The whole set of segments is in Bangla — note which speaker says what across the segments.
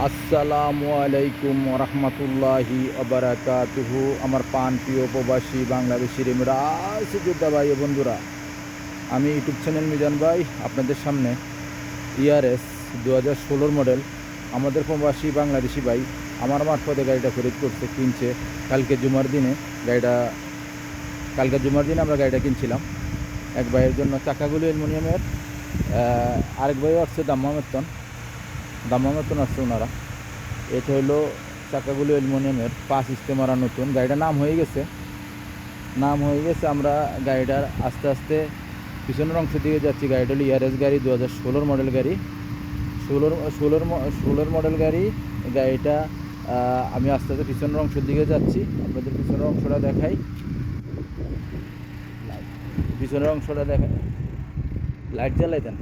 Speaker 1: আসসালামু আলাইকুম রহমতুল্লাহি আবরাকাতুহু। আমার পান প্রিয় প্রবাসী বাংলাদেশি রেমিরাজ যোদ্ধা ভাই ও বন্ধুরা, আমি ইউটিউব চ্যানেল মিজান ভাই আপনাদের সামনে ইয়ারএস 2016 মডেল আমাদের প্রবাসী বাংলাদেশি ভাই আমার মারফতে গাড়িটা খরিদ করতে কিনছে। কালকে জুমার দিনে আমরা গাড়িটা কিনছিলাম। এক ভাইয়ের জন্য চাকাগুলো অ্যালুমিনিয়ামের, আরেক ভাই আসছে দাম্মামেতন আসছে ওনারা। এটা হলো চাকাগুলো অ্যালুমিনিয়ামের, 5 ইস্তেমারা নতুন। গাড়িটা নাম হয়ে গেছে। আমরা গাড়িটার আস্তে আস্তে পিছনের অংশ দিকে যাচ্ছি। গাড়িটা হলো ইয়ারএস গাড়ি, 2016 মডেল গাড়ি, 16 মডেল গাড়ি। গাড়িটা আমি আস্তে আস্তে পিছনের অংশের দিকে যাচ্ছি। আপনাদের পিছনের অংশটা দেখাই। লাইট জ্বালাই দেন।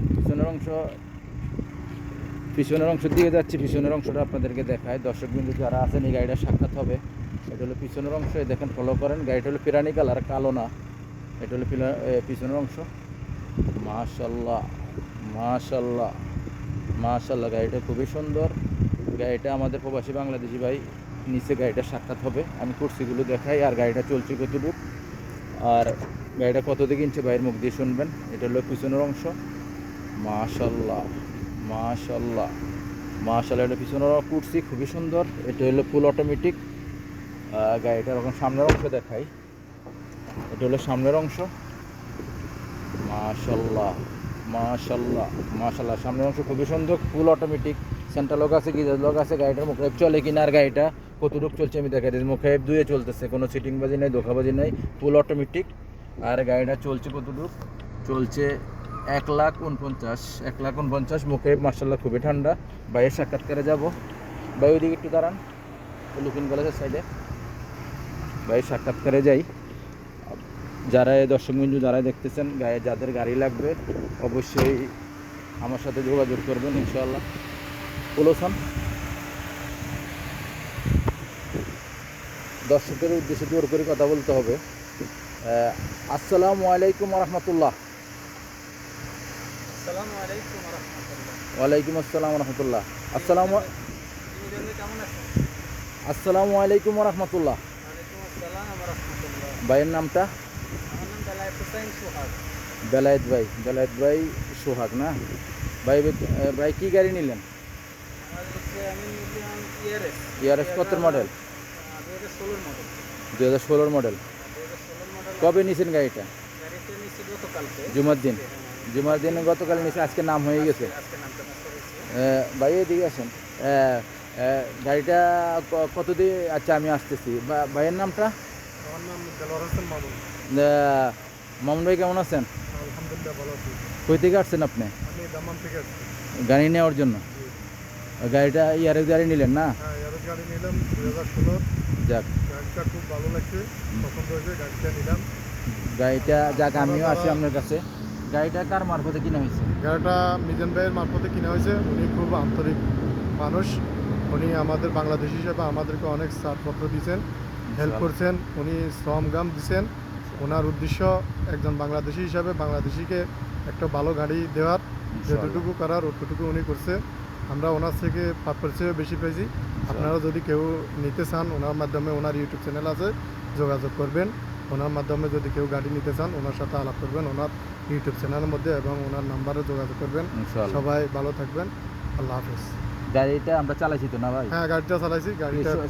Speaker 1: পিছনের অংশের দিকে যাচ্ছি। পিছনের অংশটা আপনাদেরকে দেখায়। দর্শকবৃন্দ যারা আছেন এই গাড়িটা সাক্ষাৎ হবে। এটা হলো পিছনের অংশ, দেখেন, ফলো করেন। গাড়িটা হলো পিরানি কালার, কালো না। এটা হলো পিছনের অংশ। মাশাল্লাহ গাড়িটা খুবই সুন্দর। গাড়িটা আমাদের প্রবাসী বাংলাদেশি ভাই নিচে গাড়িটা সাক্ষাৎ হবে। আমি কুর্সিগুলো দেখাই আর গাড়িটা চলছে কতটুকু আর গাড়িটা কত দিকে কিনছে ভাইয়ের মুখ দিয়ে শুনবেন। এটা হলো পিছনের অংশ। মাশাল্লাহ এটা পিছনের কুর্সি খুবই সুন্দর। এটা হলো ফুল অটোমেটিক। গাড়িটার এখন সামনের অংশ দেখাই। এটা হলো সামনের অংশ। মাশাল্লাহ সামনের অংশ খুবই সুন্দর, ফুল অটোমেটিক। সেন্টার লক আছে, গিজার লক আছে। গাড়িটার মুখ চলে কিনা আর গাড়িটা কতটুকু চলছে আমি দেখাই দিচ্ছি। মুখে দুয়ে চলতেছে, কোনো সিটিংবাজি নেই, ধোকাবাজি নেই, ফুল অটোমেটিক। আর গাড়িটা চলছে কতটুকু চলছে 1,49,000 মুখে। মার্শাল্লাহ খুবই ঠান্ডা। ভাইয়ের সাক্ষাৎকারে যাব। ভাই ওইদিকে একটু দাঁড়ান, লুকিং কলেজের সাইডে। ভাইয়ের সাক্ষাৎকারে যাই। যারা দর্শকবৃন্দু যারা দেখতেছেন, যাদের গাড়ি লাগবে অবশ্যই আমার সাথে যোগাযোগ করবেন ইনশাআল্লাহ। বলছেন দর্শকের উদ্দেশ্যে জোর করে কথা বলতে হবে। আসসালামু আলাইকুম রহমতুল্লাহ। ওয়ালাইকুম আসসালাম রহমতুল্লাহ। আসসালামু আলাইকুম রহমতুল্লাহ। ভাইয়ের নামটা? বেলায়েত ভাই সোহাগ না? ভাই কি গাড়ি নিলেন? ইয়ারএস কত মডেল? 2016 মডেল। কবে নিয়েছেন গাড়িটা? জুমার দিন গতকাল নিয়েছে, আজকে নাম হয়ে গেছে। ভাই এদিকে আসেন। গাড়িটা কত দিয়ে? আচ্ছা আমি আসতেছি। ভাইয়ের নামটা? মামুন ভাই কেমন আছেন?
Speaker 2: আলহামদুলিল্লাহ ভালো আছি।
Speaker 1: কই থেকে আসছেন আপনি?
Speaker 2: আমি দাম্মাম থেকে আসছি
Speaker 1: গাড়ি নেওয়ার জন্য। গাড়িটা ইয়ারএস গাড়ি নিলেন না?
Speaker 2: হ্যাঁ, ইয়ারএস গাড়ি নিলাম 2016।
Speaker 1: যাক,
Speaker 2: গাড়িটা খুব ভালো লাগছে, পছন্দ হয়েছে, গাড়িটা নিলাম।
Speaker 1: যাক আমিও আছি আপনার কাছে। গাড়িটা কার মারফতে কিনা হয়েছে?
Speaker 2: গাড়িটা মিজান ভাইয়ের মারফতে কিনা হয়েছে। উনি খুব আন্তরিক মানুষ। উনি আমাদের বাংলাদেশ হিসেবে আমাদেরকে অনেক ছাড়পত্র দিয়েছেন, হেল্প করছেন। উনি শ্রমগাম দিয়েছেন। ওনার উদ্দেশ্য একজন বাংলাদেশি হিসাবে বাংলাদেশিকে একটা ভালো গাড়ি দেওয়ার, যতটুকু করার অতটুকু উনি করছে। আমরা ওনার থেকে 5% বেশি পেয়েছি। আপনারা যদি কেউ নিতে চান, ওনার মাধ্যমে, ওনার ইউটিউব চ্যানেল আছে, যোগাযোগ করবেন। ওনার মাধ্যমে যদি কেউ গাড়ি নিতে চান, ওনার সাথে আলাপ করবেন ওনার ইউটিউব চ্যানেলের মধ্যে, এবং ওনার নাম্বারে যোগাযোগ করবেন। সবাই ভালো থাকবেন। আল্লাহ হাফেজ।
Speaker 1: গাড়িটা আমরা চালাইছি তো না ভাই?
Speaker 2: হ্যাঁ, গাড়িটা চালাইছি।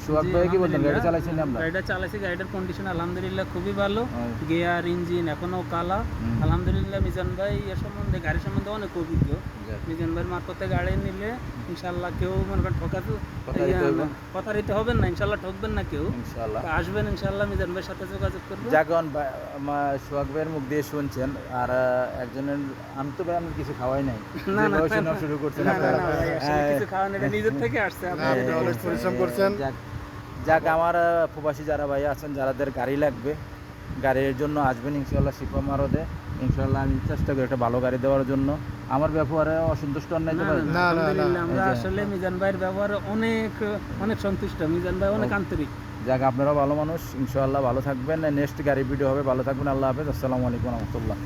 Speaker 1: সোহাগ ভাই কি বলছেন? গাড়িটা চালাইছি আমরা।
Speaker 3: গাড়িটা চালাইছি। গাড়িটার কন্ডিশন আলহামদুলিল্লাহ খুবই ভালো। গিয়ার, ইঞ্জিন এখনো কালা। আলহামদুলিল্লাহ মিজান ভাই এর সম্বন্ধে, গাড়ির সম্বন্ধে অনেক অভিজ্ঞ। মিজান ভাইয়ের মারফতে গাড়ি নিলে ইনশাল্লাহ কেউ মনে করেন প্রতারিত হবেন না। ইনশাল্লাহ ঠকবেন না কেউ। আসবেন ইনশাল্লাহ, মিজান ভাইয়ের সাথে যোগাযোগ করবেন।
Speaker 1: যখন সোহাগ ভাইয়ের মুখ দিয়ে শুনছেন, আর একজনের, আমি তো ভাই কিছু খাওয়াই নাই, শুরু করছেন
Speaker 3: কিছু খাওয়ান, এটা নিজের থেকে আসছে।
Speaker 2: অনেক পরিশ্রম করছেন।
Speaker 1: যাক আমার প্রবাসী যারা ভাই আছেন, যাদের গাড়ি লাগবে, গাড়ির জন্য আসবেন ইনশাল্লাহ। শিপা মারদে ইনশাল্লাহ আমি চেষ্টা করি একটা ভালো গাড়ি দেওয়ার জন্য। আমার ব্যবহারে অসন্তুষ্ট নাই তো ভাই?
Speaker 3: না, আমরা আসলে মিজান ভাইয়ের ব্যবহারে অনেক সন্তুষ্ট। মিজান ভাই অনেক আন্তরিক।
Speaker 1: যাক আপনারা ভালো মানুষ, ইনশাআল্লাহ ভালো থাকবেন। নেক্সট গাড়ি ভিডিও হবে। ভালো থাকবেন। আল্লাহ হাফেজ। আসসালামু আলাইকুম রহমতুল্লাহ।